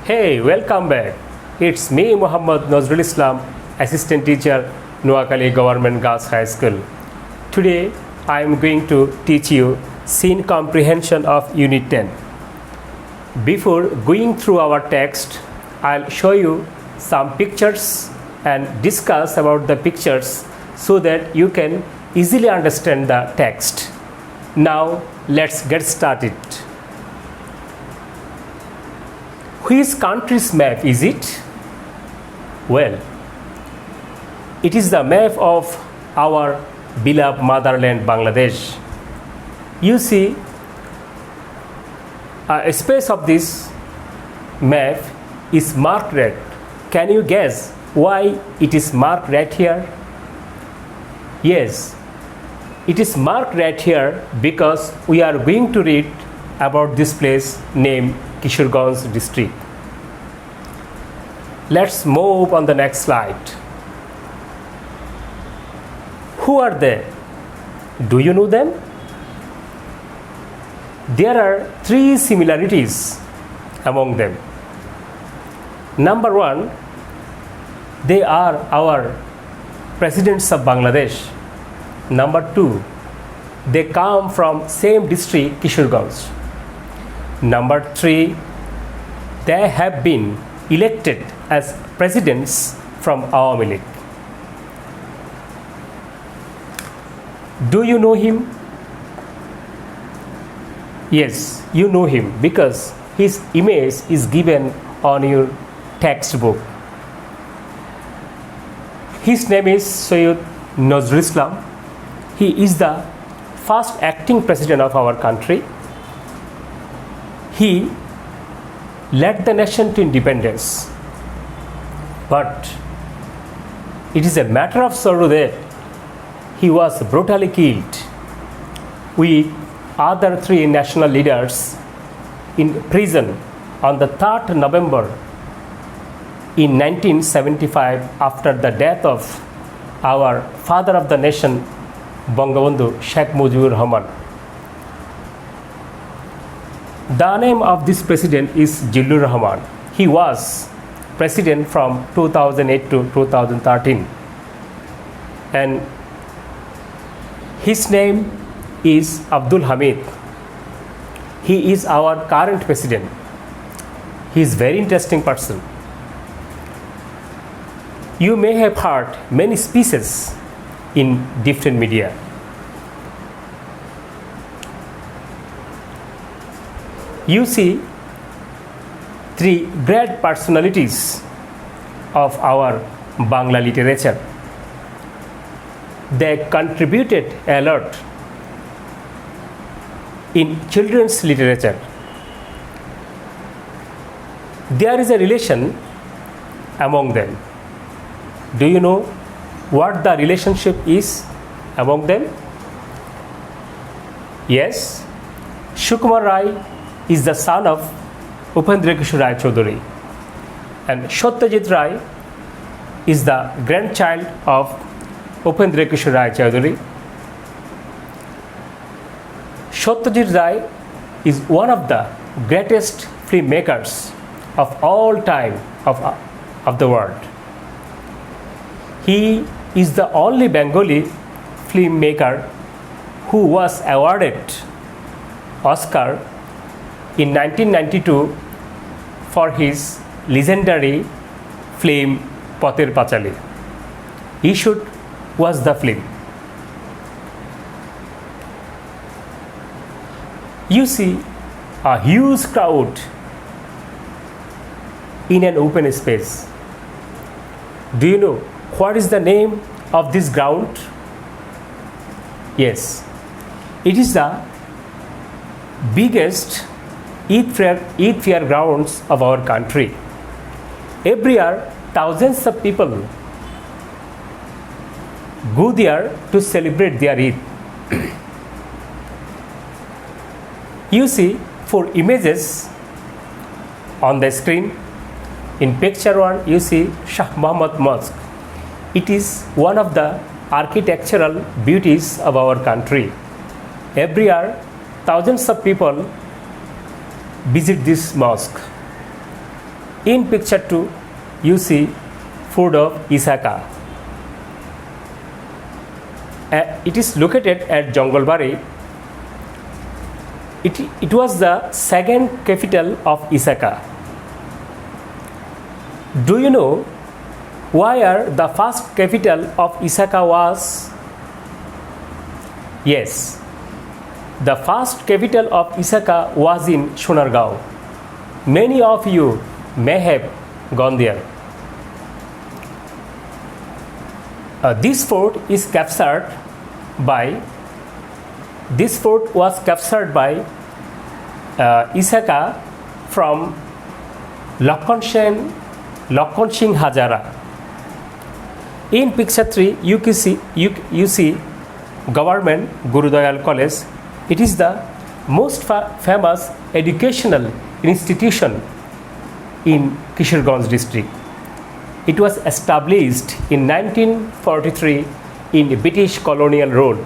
Hey, welcome back. It's me, Muhammad Nazrul Islam, Assistant Teacher, Noakhali Government Girls High School. Today, I am going to teach you Scene Comprehension of Unit 10. Before going through our text, I'll show you some pictures and discuss about the pictures so that you can easily understand the text. Now, let's get started. Which country's map is it? Well, it is the map of our beloved motherland Bangladesh. You see, a space of this map is marked red. Can you guess why it is marked red here? Yes, it is marked red here because we are going to read about this place named Kishoreganj district. Let's move on the next slide. Who are they? Do you know them? There are three similarities among them. Number one, they are our presidents of Bangladesh. Number two, they come from same district, Kishoreganj. Number three, they have been elected as presidents from Awami League. Do you know him? Yes, you know him because his image is given on your textbook. His name is Syed Nazrul Islam. He is the first acting president of our country. He led the nation to independence. But it is a matter of sorrow that he was brutally killed with other three national leaders in prison on the 3rd November in 1975 after the death of our father of the nation, Bangabandhu Sheikh Mujibur Rahman. The name of this president is Zillur Rahman. He was president from 2008 to 2013. And his name is Abdul Hamid. He is our current president. He is very interesting person. You may have heard many speeches in different media. You see three great personalities of our Bangla literature. They contributed a lot in children's literature. There is a relation among them. Do you know what the relationship is among them? Yes, Sukumar Rai is the son of Upendra Kishore Rai Chaudhary, and Satyajit Rai is the grandchild of Upendra Kishore Rai Chaudhary. Satyajit Rai is one of the greatest filmmakers of all time of the world. He is the only Bengali filmmaker who was awarded Oscar in 1992 for his legendary film Pather Pachali. Issued was the film. You see a huge crowd in an open space. Do you know what is the name of this ground? Yes, it is the biggest Eid fair grounds of our country. Every year, thousands of people go there to celebrate their Eid. You see 4 images on the screen. In picture 1, you see Shah Muhammad Mosque. It is one of the architectural beauties of our country. Every year, thousands of people visit this mosque. In picture 2, you see fort of Isaka. It is located at Jonglebari. It was the second capital of Isaka. Do you know where the first capital of Isaka was? Yes, the first capital of Isaka was in Sonargaon. Many of you may have gone there. This fort was captured by Isaka from Lakhon Singh Hazara. In picture 3, you see Government Guru Dayal College. It is the most famous educational institution in Kishoreganj district. It was established in 1943 in British colonial rule.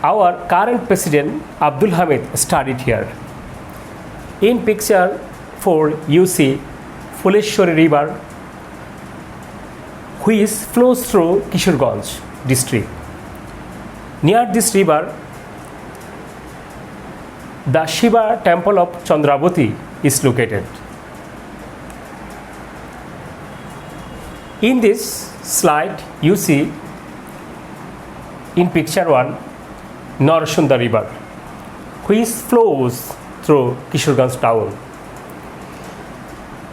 Our current president Abdul Hamid studied here. In picture 4, you see Phuleshwari River, which flows through Kishoreganj district. Near this river, the Shiva temple of Chandravati is located. In this slide, you see in picture 1 Narasunda River, which flows through Kishoreganj town.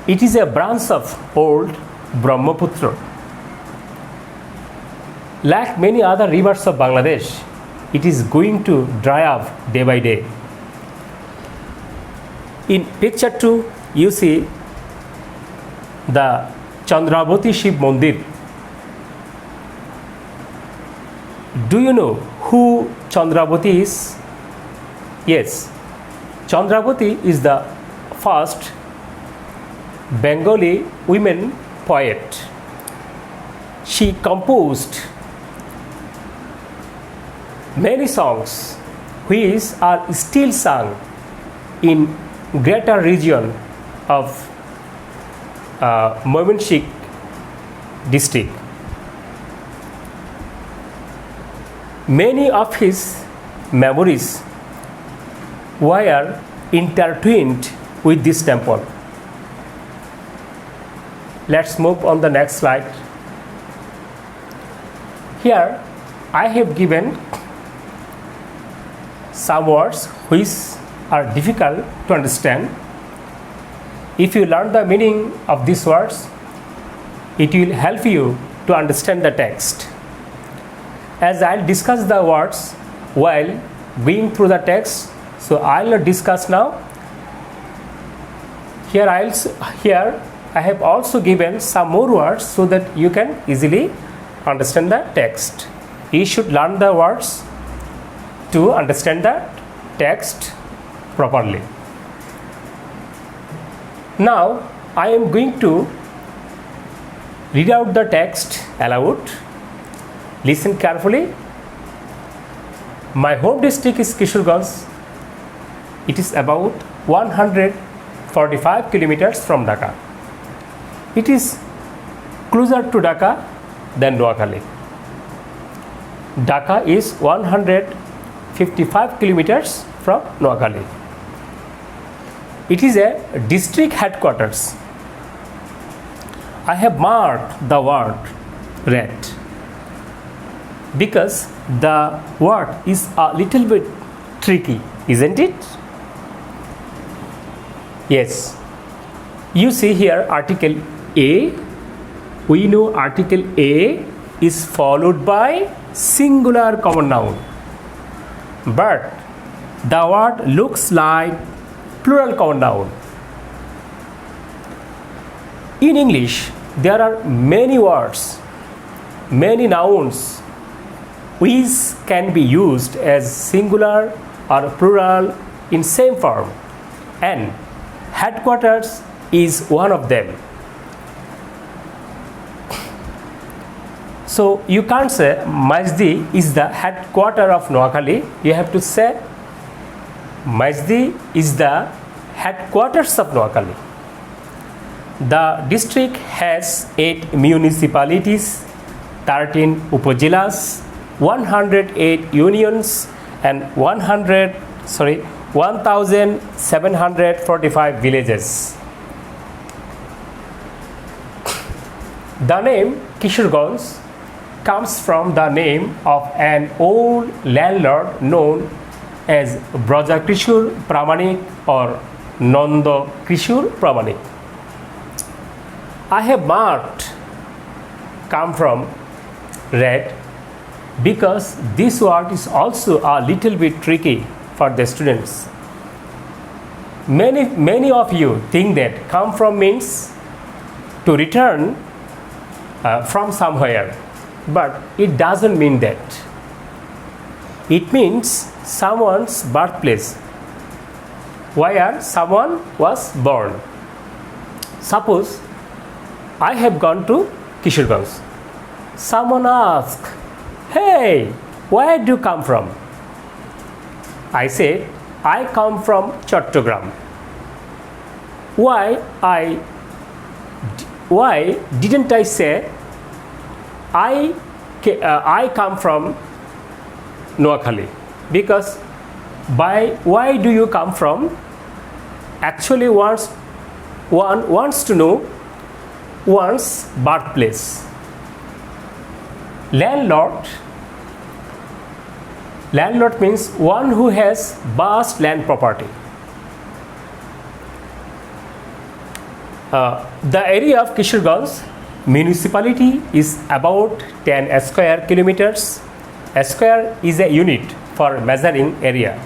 It is a branch of old Brahmaputra. Like many other rivers of Bangladesh, it is going to dry up day by day. In picture 2, you see the Chandravati Shiv Mandir. Do you know who Chandravati is? Yes, Chandravati is the first Bengali women poet. She composed many songs which are still sung in greater region of Moimansingh district. Many of his memories were intertwined with this temple. Let's move on the next slide. Here I have given some words which are difficult to understand. If you learn the meaning of these words, it will help you to understand the text. As I'll discuss the words while going through the text, so I'll not discuss now. Here I have also given some more words so that you can easily understand the text. You should learn the words to understand the text properly. Now I am going to read out the text aloud. Listen carefully. My home district is Kishoreganj. It is about 145 kilometers from Dhaka. It is closer to Dhaka than Noakhali. Dhaka is 155 kilometers from Noakhali. It is a district headquarters. I have marked the word red because the word is a little bit tricky, isn't it? Yes. You see here article A. We know article A is followed by singular common noun, but the word looks like plural common noun. In English, there are many words, many nouns which can be used as singular or plural in same form, and headquarters is one of them. So you can't say Majdi is the headquarter of Noakhali. You have to say Majdi is the headquarters of Noakhali. The district has 8 municipalities, 13 upazilas, 108 unions, and 1,745 villages. The name Kishorganj comes from the name of an old landlord known as Braja Kishore Pramanik or Nanda Kishore Pramanik. I have marked come from red because this word is also a little bit tricky for the students. Many of you think that come from means to return from somewhere, but it doesn't mean that. It means someone's birthplace, where someone was born. Suppose I have gone to Kishorganj. Someone asks, "Hey, where do you come from?" I said, "I come from Chattogram." Why didn't I say I come from Noakhali? Because why do you come from? Actually, one wants to know one's birthplace. Landlord means one who has vast land property. The area of Kishorganj municipality is about 10 square kilometers. A square is a unit for measuring area.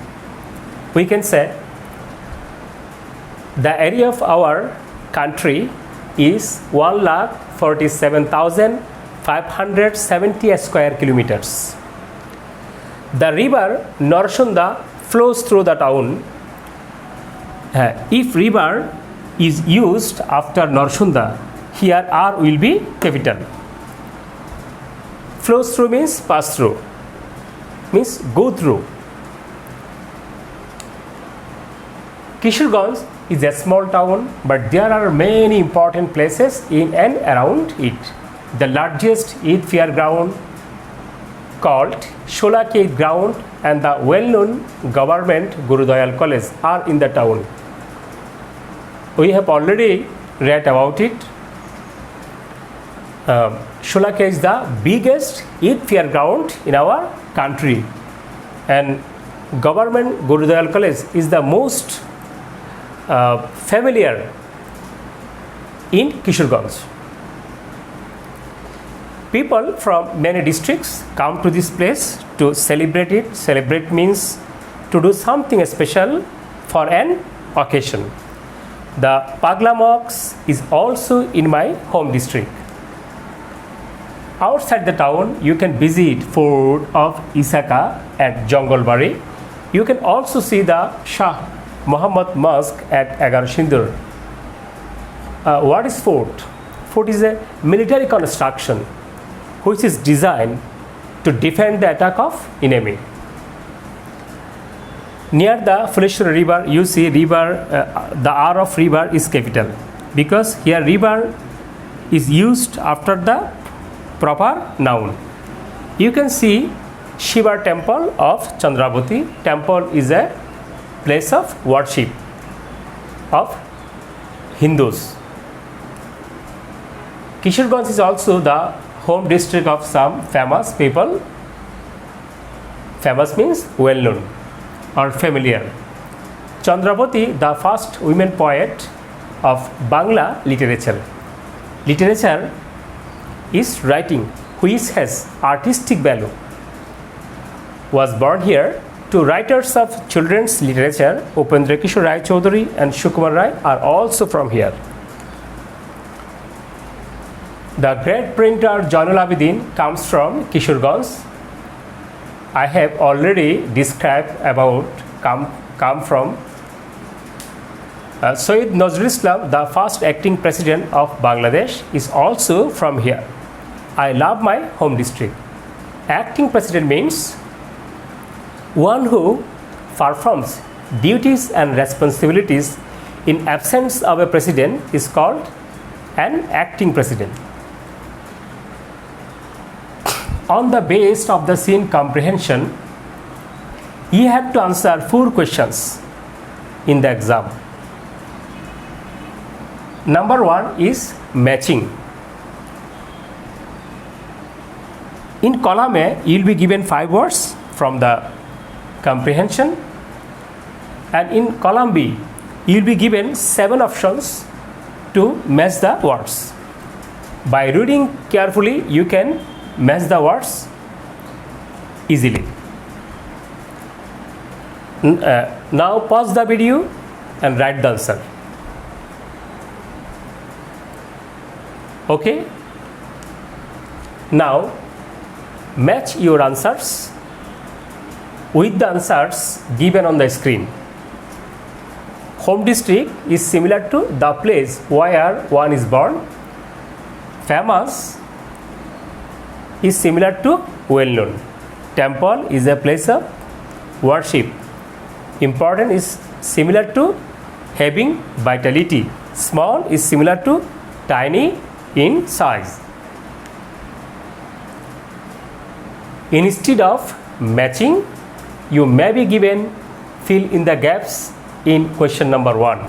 We can say the area of our country is 1,47,570 square kilometers. The river Narsunda flows through the town. If river is used after Narsunda, here R will be capital. Flows through means pass through, means go through. Kishorganj is a small town, but there are many important places in and around it. The largest Eid fairground called Sholaki Eid ground and the well-known government Guru Dayal College are in the town. We have already read about it. Sholaki is the biggest Eid fairground in our country, and government Guru Dayal College is the most familiar in Kishorganj. People from many districts come to this place to celebrate it. Celebrate means to do something special for an occasion. The Pagla Mosque is also in my home district. Outside the town, you can visit Fort of Isaka at Jongalbari. You can also see the Shah Muhammad Mosque at Agar Sindur. What is fort? Fort is a military construction which is designed to defend the attack of enemy. Near the Fuleshwar river, you see river, the R of river is capital because here river is used after the proper noun. You can see Shiva temple of Chandravati. Temple is a place of worship of Hindus. Kishorganj is also the home district of some famous people. Famous means well known or familiar. Chandravati, the first women poet of Bangla literature. Literature is writing which has artistic value. Was born here. Two writers of children's literature, Upendra Kishore Rai Chaudhary and Sukumar Rai, are also from here. The great printer Jainul Abidin comes from Kishorganj. I have already described about come from Syed Nazrul Islam, the first acting president of Bangladesh, is also from here. I love my home district. Acting president means one who performs duties and responsibilities in absence of a president is called and acting president. On the basis of the scene comprehension, you have to answer 4 questions in the exam. Number 1 is matching. In column A, you will be given 5 words from the comprehension, and in column B, you will be given 7 options to match the words. By reading carefully, you can match the words easily. Now pause the video and write the answer. Okay? Now match your answers with the answers given on the screen. Home district is similar to the place where one is born. Famous is similar to well known. Temple is a place of worship. Important is similar to having vitality. Small is similar to tiny in size. Instead of matching, you may be given fill in the gaps in question number 1.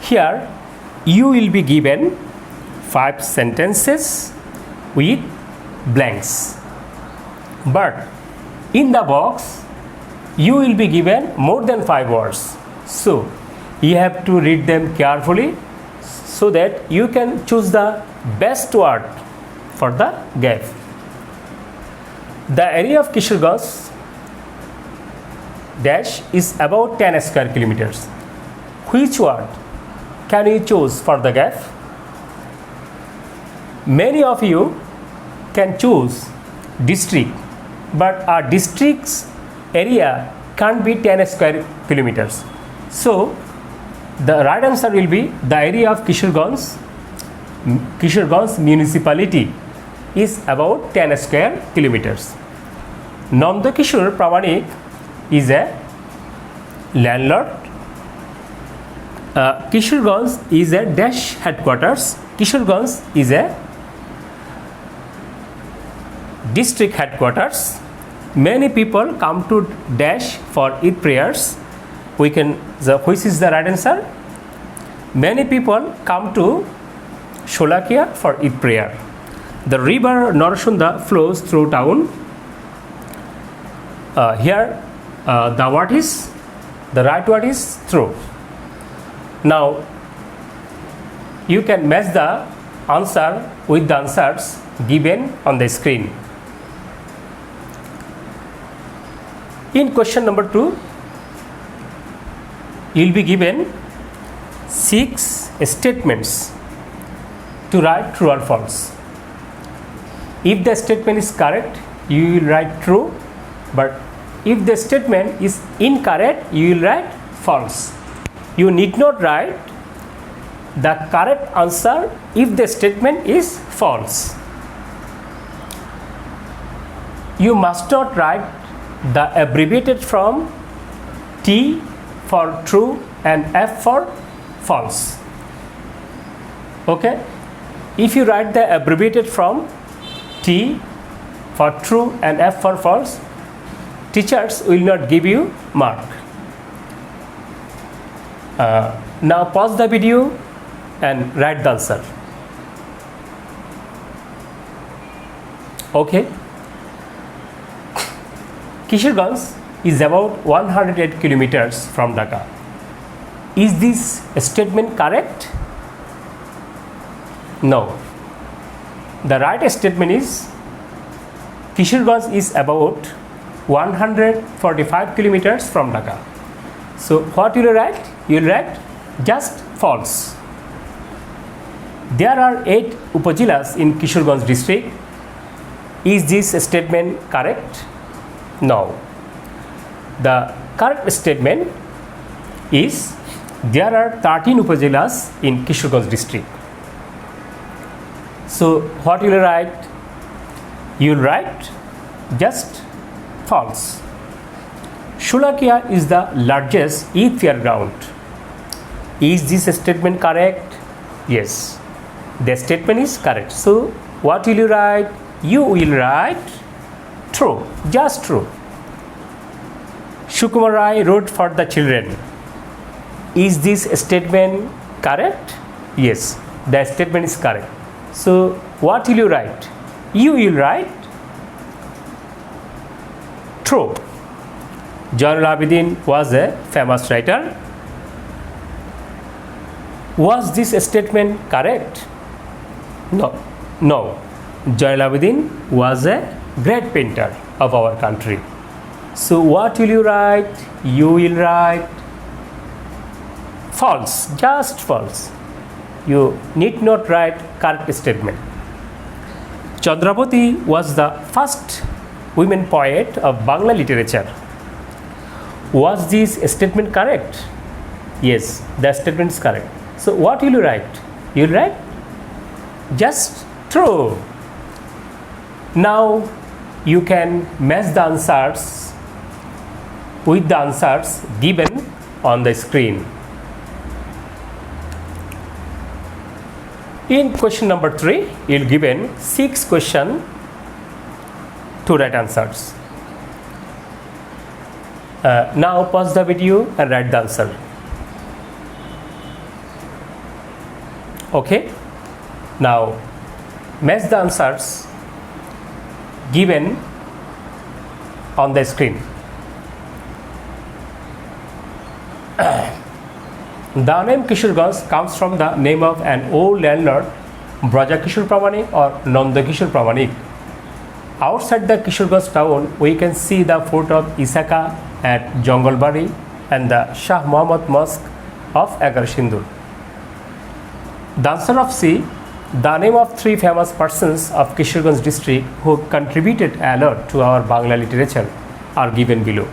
Here you will be given 5 sentences with blanks, but in the box you will be given more than 5 words, so you have to read them carefully so that you can choose the best word for the gap. The area of Kishoreganj dash is about 10 square kilometers. Which word can you choose for the gap? Many of you can choose district, but our district's area can't be 10 square kilometers. So the right answer will be the area of Kishoreganj municipality is about 10 square kilometers. Nandakishore Pramanik is a landlord. Kishoreganj is a dash headquarters. Kishoreganj is a district headquarters. Many people come to dash for Eid prayers. Which is the right answer? Many people come to Sholakia for Eid prayer. The river Narasunda flows through town. Here the right word is through. Now you can match the answer with the answers given on the screen. In question number 2, you will be given 6 statements to write true or false. If the statement is correct, you will write true, but if the statement is incorrect, you will write false. You need not write the correct answer if the statement is false. You must not write the abbreviated from T for true and F for false. Okay? If you write the abbreviated from T for true and F for false, teachers will not give you mark. Now pause the video and write the answer. Okay? Kishoreganj is about 108 kilometers from Dhaka. Is this statement correct? No. The right statement is Kishoreganj is about 145 kilometers from Dhaka. So what you will write? You will write just false. There are 8 upazilas in Kishoreganj district. Is this statement correct? No. The correct statement is there are 13 upazilas in Kishoreganj district. So what you will write? You will write just false. Sholakia is the largest Eid fairground. Is this statement correct? Yes, the statement is correct. So what will you write? You will write true, just true. Sukumar Rai wrote for the children. Is this statement correct? Yes, the statement is correct. So what will you write? You will write true. Zainul Abidin was a famous writer. Was this statement correct? No. Zainul Abidin was a great painter of our country. So what will you write? You will write false, just false. You need not write correct statement. Chandravati was the first women poet of Bangla literature. Was this statement correct? Yes, the statement is correct. So what will you write? You will write just true. Now you can match the answers with the answers given on the screen. In question number 3, you will given 6 questions to write answers. Now pause the video and write the answer. Okay. Now match the answers given on the screen. The name Kishorganj comes from the name of an old landlord, Braja Kishore Pramanik or Nanda Kishore Pramanik. Outside the Kishorganj town, we can see the fort of Isaka at Jongalbari and the Shah Muhammad Mosque of Agar Sindur. The answer of C, the name of 3 famous persons of Kishorganj district who contributed a lot to our Bangla literature are given below.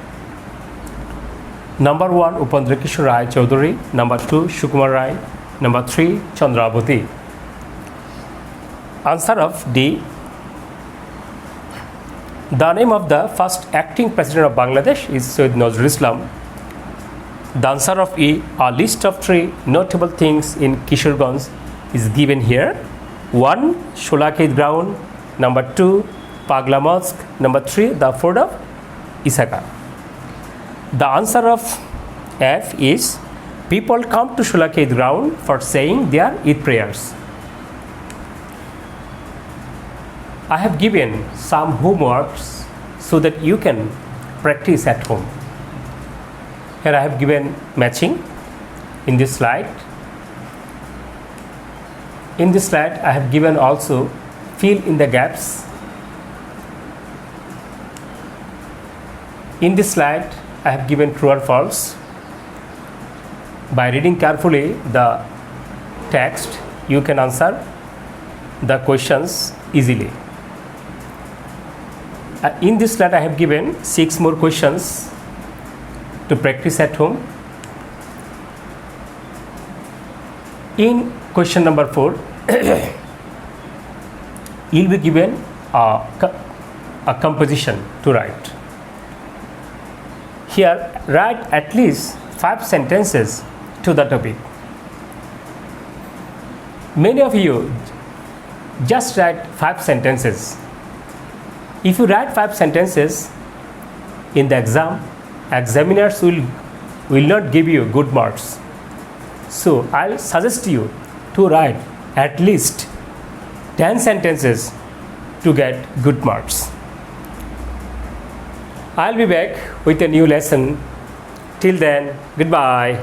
Number 1, Upendra Kishore Rai Chaudhary. Number 2, Sukumar Rai. Number 3, Chandravati. Answer of D. The name of the first acting president of Bangladesh is Syed Nazrul Islam. The answer of E, a list of 3 notable things in Kishorganj is given here. 1, Sholakhet ground. Number 2, Pagla Mosque. Number 3, the fort of Isaka. The answer of F is people come to Sholakhet ground for saying their Eid prayers. I have given some homeworks so that you can practice at home. Here I have given matching in this slide. In this slide I have given also fill in the gaps. In this slide I have given true or false. By reading carefully the text, you can answer the questions easily. In this slide I have given 6 more questions to practice at home. In question number 4, you will be given a composition to write. Here, write at least 5 sentences to the topic. Many of you just write 5 sentences. If you write 5 sentences in the exam, examiners will not give you good marks. So, I'll suggest you to write at least 10 sentences to get good marks. I'll be back with a new lesson. Till then, goodbye.